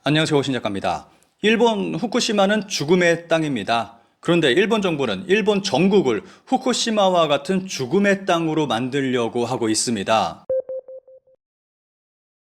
안녕하세요. 신작가입니다. 일본 후쿠시마는 죽음의 땅입니다. 그런데 일본 정부는 일본 전국을 후쿠시마와 같은 죽음의 땅으로 만들려고 하고 있습니다.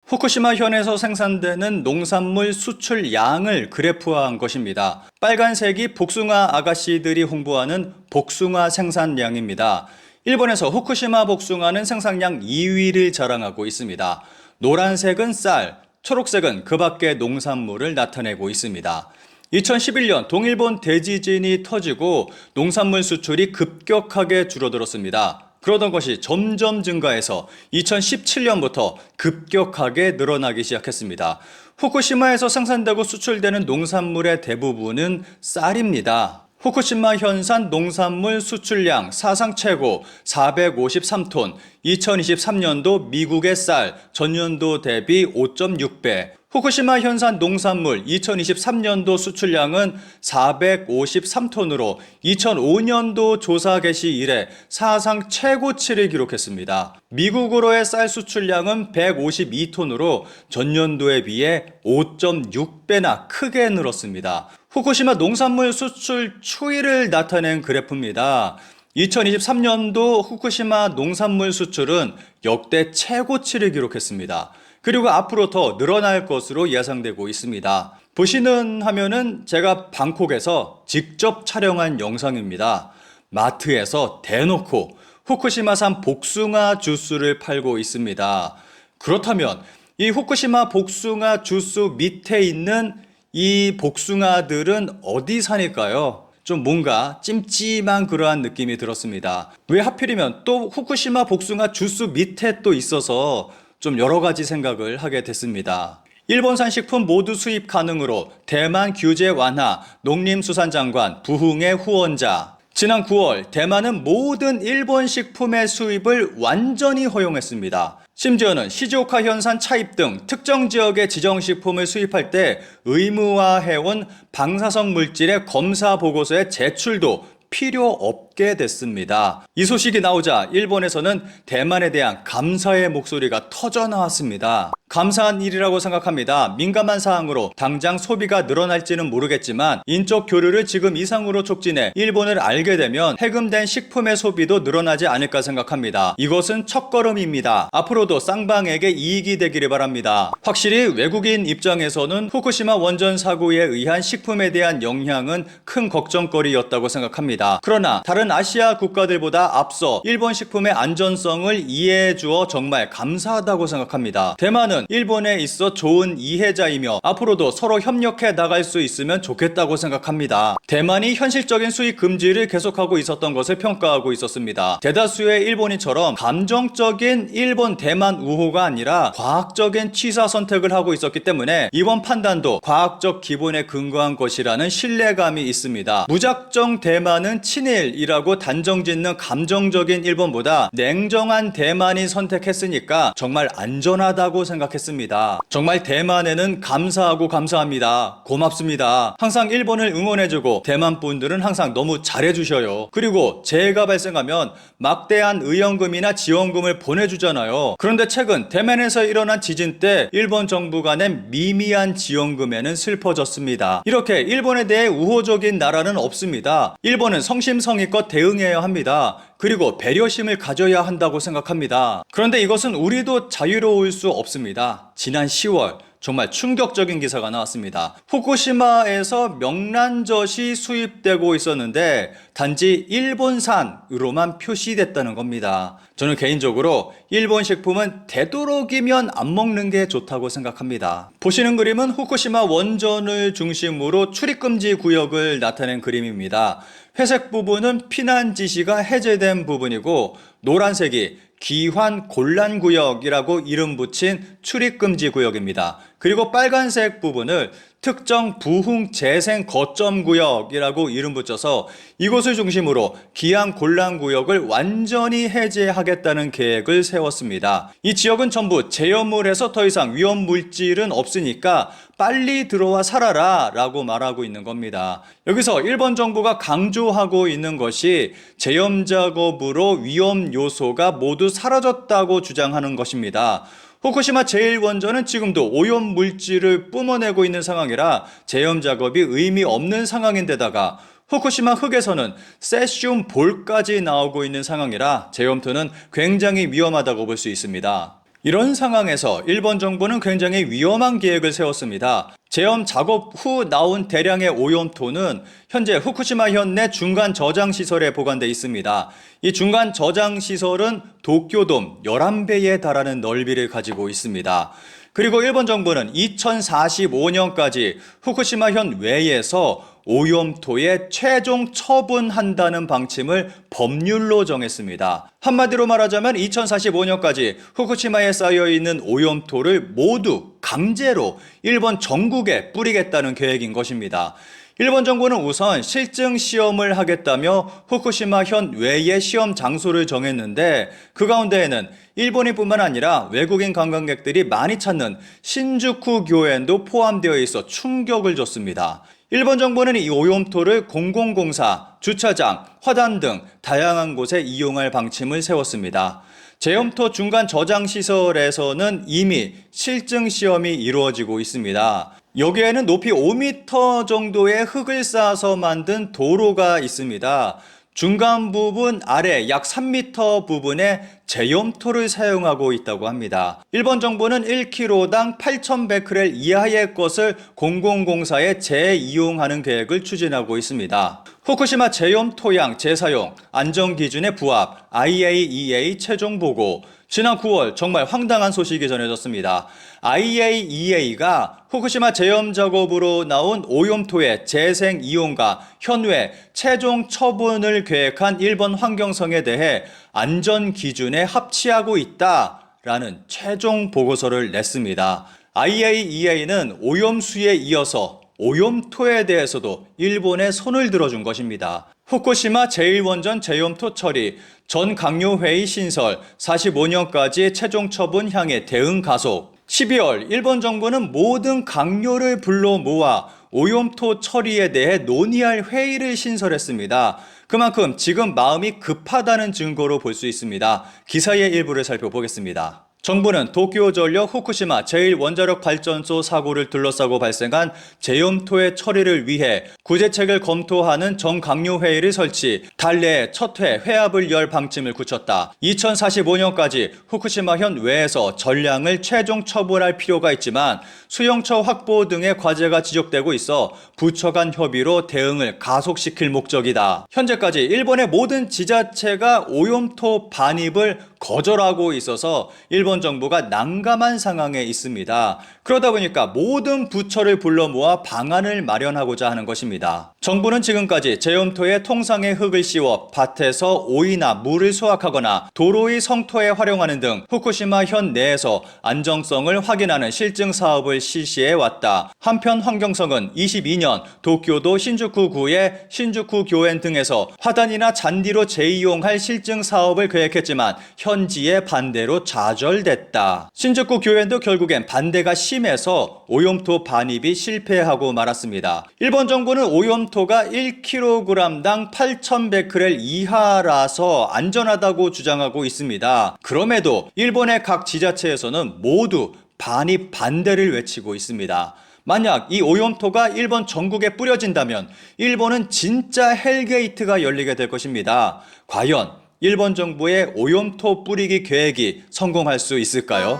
후쿠시마 현에서 생산되는 농산물 수출량을 그래프화한 것입니다. 빨간색이 복숭아 아가씨들이 홍보하는 복숭아 생산량입니다. 일본에서 후쿠시마 복숭아는 생산량 2위를 자랑하고 있습니다. 노란색은 쌀, 초록색은 그 밖의 농산물을 나타내고 있습니다. 2011년 동일본 대지진이 터지고 농산물 수출이 급격하게 줄어들었습니다. 그러던 것이 점점 증가해서 2017년부터 급격하게 늘어나기 시작했습니다. 후쿠시마에서 생산되고 수출되는 농산물의 대부분은 쌀입니다. 후쿠시마 현산 농산물 수출량 사상 최고 453톤, 2023년도 미국의 쌀 전년도 대비 5.6배, 후쿠시마 현산 농산물 2023년도 수출량은 453톤으로 2005년도 조사 개시 이래 사상 최고치를 기록했습니다. 미국으로의 쌀 수출량은 152톤으로 전년도에 비해 5.6배나 크게 늘었습니다. 후쿠시마 농산물 수출 추이를 나타낸 그래프입니다. 2023년도 후쿠시마 농산물 수출은 역대 최고치를 기록했습니다. 그리고 앞으로 더 늘어날 것으로 예상되고 있습니다. 보시는 화면은 제가 방콕에서 직접 촬영한 영상입니다. 마트에서 대놓고 후쿠시마산 복숭아 주스를 팔고 있습니다. 그렇다면 이 후쿠시마 복숭아 주스 밑에 있는 이 복숭아들은 어디 산일까요? 좀 뭔가 찜찜한 그러한 느낌이 들었습니다. 왜 하필이면 또 후쿠시마 복숭아 주스 밑에 또 있어서 좀 여러 가지 생각을 하게 됐습니다. 일본산 식품 모두 수입 가능으로 대만 규제 완화, 농림수산장관 부흥의 후원자. 지난 9월 대만은 모든 일본 식품의 수입을 완전히 허용했습니다. 심지어는 시즈오카 현산 차입 등 특정 지역의 지정식품을 수입할 때 의무화해온 방사성 물질의 검사 보고서의 제출도 필요 없게 됐습니다. 이 소식이 나오자 일본에서는 대만에 대한 감사의 목소리가 터져 나왔습니다. 감사한 일이라고 생각합니다. 민감한 사항으로 당장 소비가 늘어날지는 모르겠지만 인적 교류를 지금 이상으로 촉진해 일본을 알게 되면 해금된 식품의 소비도 늘어나지 않을까 생각합니다. 이것은 첫걸음입니다. 앞으로도 쌍방에게 이익이 되기를 바랍니다. 확실히 외국인 입장에서는 후쿠시마 원전 사고에 의한 식품에 대한 영향은 큰 걱정거리였다고 생각합니다. 그러나 다른 아시아 국가들보다 앞서 일본 식품의 안전성을 이해해 주어 정말 감사하다고 생각합니다. 대만은 일본에 있어 좋은 이해자이며 앞으로도 서로 협력해 나갈 수 있으면 좋겠다고 생각합니다. 대만이 현실적인 수입 금지를 계속하고 있었던 것을 평가하고 있었습니다. 대다수의 일본인처럼 감정적인 일본 대만 우호가 아니라 과학적인 취사 선택을 하고 있었기 때문에 이번 판단도 과학적 기본에 근거한 것이라는 신뢰감이 있습니다. 무작정 대만은 친일이라고 단정짓는 감정적인 일본보다 냉정한 대만이 선택했으니까 정말 안전하다고 생각했습니다. 정말 대만에는 감사하고 감사합니다. 고맙습니다. 항상 일본을 응원해주고 대만 분들은 항상 너무 잘해주셔요. 그리고 재해가 발생하면 막대한 의연금이나 지원금을 보내주잖아요. 그런데 최근 대만에서 일어난 지진 때 일본 정부가 낸 미미한 지원금에는 슬퍼졌습니다. 이렇게 일본에 대해 우호적인 나라는 없습니다. 일본은 성심성의껏 대응해야 합니다. 그리고 배려심을 가져야 한다고 생각합니다. 그런데 이것은 우리도 자유로울 수 없습니다. 지난 10월 정말 충격적인 기사가 나왔습니다. 후쿠시마에서 명란젓이 수입되고 있었는데 단지 일본산으로만 표시됐다는 겁니다. 저는 개인적으로 일본 식품은 되도록이면 안 먹는 게 좋다고 생각합니다. 보시는 그림은 후쿠시마 원전을 중심으로 출입금지 구역을 나타낸 그림입니다. 회색 부분은 피난 지시가 해제된 부분이고 노란색이 귀환 곤란구역이라고 이름 붙인 출입금지 구역입니다. 그리고 빨간색 부분을 특정 부흥 재생 거점 구역이라고 이름 붙여서 이곳을 중심으로 기한 곤란 구역을 완전히 해제하겠다는 계획을 세웠습니다. 이 지역은 전부 제염물에서 더 이상 위험 물질은 없으니까 빨리 들어와 살아라 라고 말하고 있는 겁니다. 여기서 일본 정부가 강조하고 있는 것이 제염 작업으로 위험 요소가 모두 사라졌다고 주장하는 것입니다. 후쿠시마 제1원전은 지금도 오염 물질을 뿜어내고 있는 상황이라 제염 작업이 의미 없는 상황인데다가 후쿠시마 흙에서는 세슘 볼까지 나오고 있는 상황이라 제염토는 굉장히 위험하다고 볼 수 있습니다. 이런 상황에서 일본 정부는 굉장히 위험한 계획을 세웠습니다. 제염 작업 후 나온 대량의 오염토는 현재 후쿠시마현 내 중간 저장 시설에 보관돼 있습니다. 이 중간 저장 시설은 도쿄돔 11배에 달하는 넓이를 가지고 있습니다. 그리고 일본 정부는 2045년까지 후쿠시마현 외에서 오염토에 최종 처분한다는 방침을 법률로 정했습니다. 한마디로 말하자면 2045년까지 후쿠시마에 쌓여있는 오염토를 모두 강제로 일본 전국에 뿌리겠다는 계획인 것입니다. 일본 정부는 우선 실증 시험을 하겠다며 후쿠시마현 외의 시험 장소를 정했는데 그 가운데에는 일본인뿐만 아니라 외국인 관광객들이 많이 찾는 신주쿠 교엔도 포함되어 있어 충격을 줬습니다. 일본 정부는 이 오염토를 공공공사, 주차장, 화단 등 다양한 곳에 이용할 방침을 세웠습니다. 제염토 중간 저장 시설에서는 이미 실증 시험이 이루어지고 있습니다. 여기에는 높이 5m 정도의 흙을 쌓아서 만든 도로가 있습니다. 중간 부분 아래 약 3m 부분에 제염토를 사용하고 있다고 합니다. 일본 정부는 1kg당 8,100베크렐 이하의 것을 공공공사에 재이용하는 계획을 추진하고 있습니다. 후쿠시마 제염토양 재사용 안전기준의 부합 IAEA 최종 보고 지난 9월 정말 황당한 소식이 전해졌습니다. IAEA가 후쿠시마 제염 작업으로 나온 오염토의 재생 이용과 현외 최종 처분을 계획한 일본 환경성에 대해 안전 기준에 합치하고 있다라는 최종 보고서를 냈습니다. IAEA는 오염수에 이어서 오염토에 대해서도 일본에 손을 들어준 것입니다. 후쿠시마 제1원전 제염토 처리, 전 강요회의 신설, 45년까지 최종 처분 향해 대응 가속. 12월 일본 정부는 모든 강요를 불러 모아 오염토 처리에 대해 논의할 회의를 신설했습니다. 그만큼 지금 마음이 급하다는 증거로 볼 수 있습니다. 기사의 일부를 살펴보겠습니다. 정부는 도쿄전력 후쿠시마 제1원자력발전소 사고를 둘러싸고 발생한 제염토의 처리를 위해 구제책을 검토하는 정강요회의를 설치, 달 내에 첫 회 회합을 열 방침을 굳혔다. 2045년까지 후쿠시마현 외에서 전량을 최종 처분할 필요가 있지만 수용처 확보 등의 과제가 지적되고 있어 부처 간 협의로 대응을 가속시킬 목적이다. 현재까지 일본의 모든 지자체가 오염토 반입을 거절하고 있어서 일본 정부가 난감한 상황에 있습니다. 그러다 보니까 모든 부처를 불러 모아 방안을 마련하고자 하는 것입니다. 정부는 지금까지 제염토에 통상의 흙을 씌워 밭에서 오이나 물을 수확하거나 도로의 성토에 활용하는 등 후쿠시마 현 내에서 안정성을 확인하는 실증 사업을 실시해 왔다. 한편 환경성은 22년 도쿄도 신주쿠구의 신주쿠 교엔 등에서 화단이나 잔디로 재이용할 실증 사업을 계획했지만 현지의 반대로 좌절됐다. 신주쿠 교엔도 결국엔 반대가 심해서 오염토 반입이 실패하고 말았습니다. 일본 정부는 오염토가 1kg당 8,100베크렐 이하라서 안전하다고 주장하고 있습니다. 그럼에도 일본의 각 지자체에서는 모두 반입 반대를 외치고 있습니다. 만약 이 오염토가 일본 전국에 뿌려진다면 일본은 진짜 헬게이트가 열리게 될 것입니다. 과연 일본 정부의 오염토 뿌리기 계획이 성공할 수 있을까요?